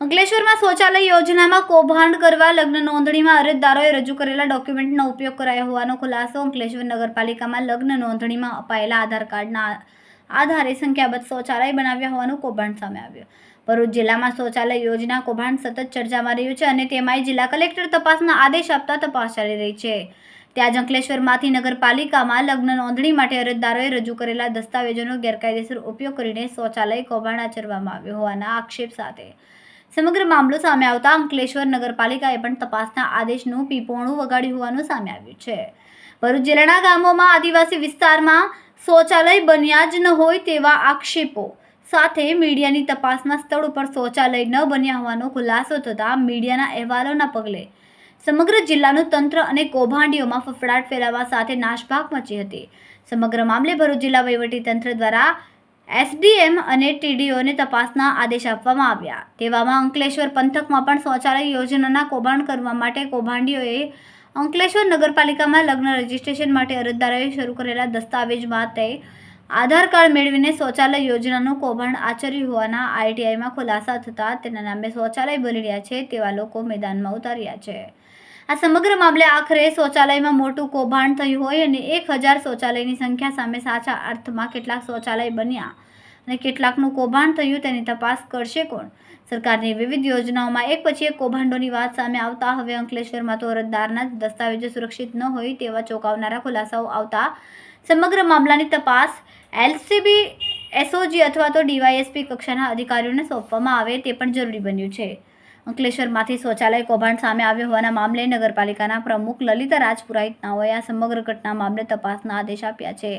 અંકલેશ્વરમાં શૌચાલય યોજનામાં કૌભાંડ કરવા લગ્ન નોંધણીમાં અરજદારોએ રજૂ કરેલા ડોક્યુમેન્ટનો ઉપયોગ કરાયો હોવાનો ખુલાસો અંકલેશ્વર નગરપાલિકામાં લગ્ન નોંધણીમાં અપાયેલા આધાર કાર્ડના આધારે સંખ્યાબદ્ધ શૌચાલય બનાવ્યા હોવાનું કૌભાંડ સામે આવ્યું. ભરૂચ જિલ્લામાં શૌચાલય યોજના કૌભાંડ સતત ચર્ચામાં રહ્યું છે અને તેમાંય જિલ્લા કલેક્ટર તપાસના આદેશ આપતા તપાસ ચાલી રહી છે. ત્યાં જ અંકલેશ્વરમાંથી નગરપાલિકામાં લગ્ન નોંધણી માટે અરજદારોએ રજૂ કરેલા દસ્તાવેજોનો ગેરકાયદેસર ઉપયોગ કરીને શૌચાલય કૌભાંડ આચરવામાં આવ્યો હોવાના આક્ષેપ સાથે સમગ્ર મામલો સામે આવતા અંકલેશ્વર નગરપાલિકાએ પણ તપાસના આદેશનું પીપોણું વગાડ્યું હોવાનું સામે આવ્યું છે. ભરૂચ જિલ્લાના ગામોમાં આદિવાસી વિસ્તારમાં શૌચાલય બન્યા જ ન હોય તેવા આક્ષેપો સાથે મીડિયાની તપાસમાં સ્થળ ઉપર શૌચાલય ન બન્યા હોવાનો ખુલાસો થતાં મીડિયાના અહેવાલોના પગલે સમગ્ર જિલ્લાનું તંત્ર અને કૌભાંડીઓમાં ફફડાટ ફેલાવા સાથે નાસભાગ મચી હતી. સમગ્ર મામલે ભરૂચ જિલ્લા વહીવટીતંત્ર દ્વારા એસડીએમ અને ટીડીઓને તપાસના આદેશ આપવામાં આવ્યા. તેવામાં અંકલેશ્વર પંથકમાં પણ શૌચાલય યોજનાના કૌભાંડ કરવા માટે કૌભાંડીઓએ અંકલેશ્વર નગરપાલિકામાં લગ્ન રજીસ્ટ્રેશન માટે અરજદારોએ શરૂ કરેલા દસ્તાવેજ માટે આધાર કાર્ડ મેળવીને શૌચાલય યોજનાનું કૌભાંડ આચર્યું હોવાના આરટીઆઈમાં ખુલાસા થતાં તેના નામે શૌચાલય બની રહ્યા છે તેવા લોકો મેદાનમાં ઉતાર્યા છે. આ સમગ્ર મામલે આખરે શૌચાલયમાં મોટું કૌભાંડ થયું હોય અને 1000 શૌચાલયની સંખ્યા સામે સાચા અર્થમાં કેટલાક શૌચાલય બન્યા અને કેટલાકનું કૌભાંડ થયું તેની તપાસ કરશે કોણ? સરકારની વિવિધ યોજનાઓમાં એક પછી એક કૌભાંડોની વાત સામે આવતા હવે અંકલેશ્વરમાં તો અરજદારના દસ્તાવેજો સુરક્ષિત ન હોય તેવા ચોંકાવનારા ખુલાસાઓ આવતા સમગ્ર મામલાની તપાસ એલસીબી, એસઓજી અથવા તો ડીવાયએસપી કક્ષાના અધિકારીઓને સોંપવામાં આવે તે પણ જરૂરી બન્યું છે. અંકલેશ્વરમાંથી શૌચાલય કૌભાંડ સામે આવ્યો હોવાના મામલે નગરપાલિકાના પ્રમુખ લલિતા રાજપુરોહિતનાઓએ આ સમગ્ર ઘટના મામલે તપાસના આદેશ આપ્યા છે.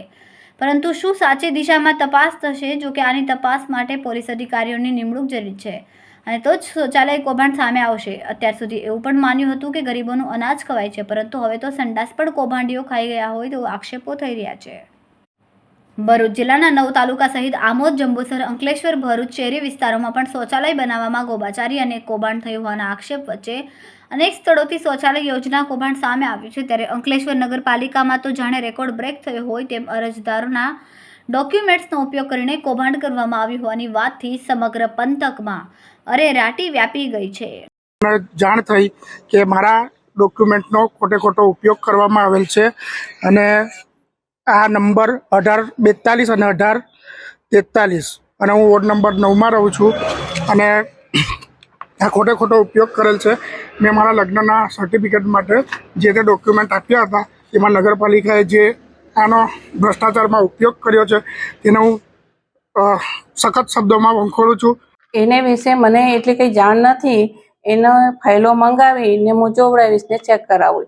પરંતુ શું સાચી દિશામાં તપાસ થશે? જો કે આની તપાસ માટે પોલીસ અધિકારીઓની નિમણૂક જરૂરી છે અને તો જ શૌચાલય કૌભાંડ સામે આવશે. અત્યાર સુધી એવું પણ માન્યું હતું કે ગરીબોનું અનાજ ખવાય છે, પરંતુ હવે તો સંડાસ પણ કૌભાંડીઓ ખાઈ ગયા હોય તેવા આક્ષેપો થઈ રહ્યા છે. ભરૂચ જિલ્લાના 9 તાલુકા સહિત આમોદ, જંબુસર, અંકલેશ્વર, ભરૂચ શહેરી વિસ્તારોમાં પણ શૌચાલય બનાવવામાં ગોબાચારી અને કૌભાંડ થયું હોવાના આક્ષેપ વચ્ચે અનેક સ્થળોથી શૌચાલય યોજના કૌભાંડ સામે આવ્યું છે. ત્યારે અંકલેશ્વર નગરપાલિકામાં તો જાણે રેકોર્ડ બ્રેક થયો હોય તેમ અરજદારોના ડોક્યુમેન્ટ્સનો ઉપયોગ કરીને કૌભાંડ કરવામાં આવ્યું હોવાની વાતથી સમગ્ર પંથકમાં અરેરાટી વ્યાપી ગઈ છે. જાણ થઈ કે મારા ડોક્યુમેન્ટનો ખોટો ઉપયોગ કરવામાં આવેલ છે અને આ નંબર 1842 અને 1843 અને હું વોર્ડ નંબર 9માં રહું છું અને આ ખોટો ઉપયોગ કરેલ છે. મેં મારા લગ્નના સર્ટિફિકેટ માટે જે તે ડોક્યુમેન્ટ આપ્યા હતા એમાં નગરપાલિકાએ જે આનો ભ્રષ્ટાચારમાં ઉપયોગ કર્યો છે તેને હું સખત શબ્દોમાં વંખોળું છું. એને વિશે મને એટલી કંઈ જાણ નથી. એનો ફાઇલો મંગાવીને હું જોવડાવીશ ને ચેક કરાવું.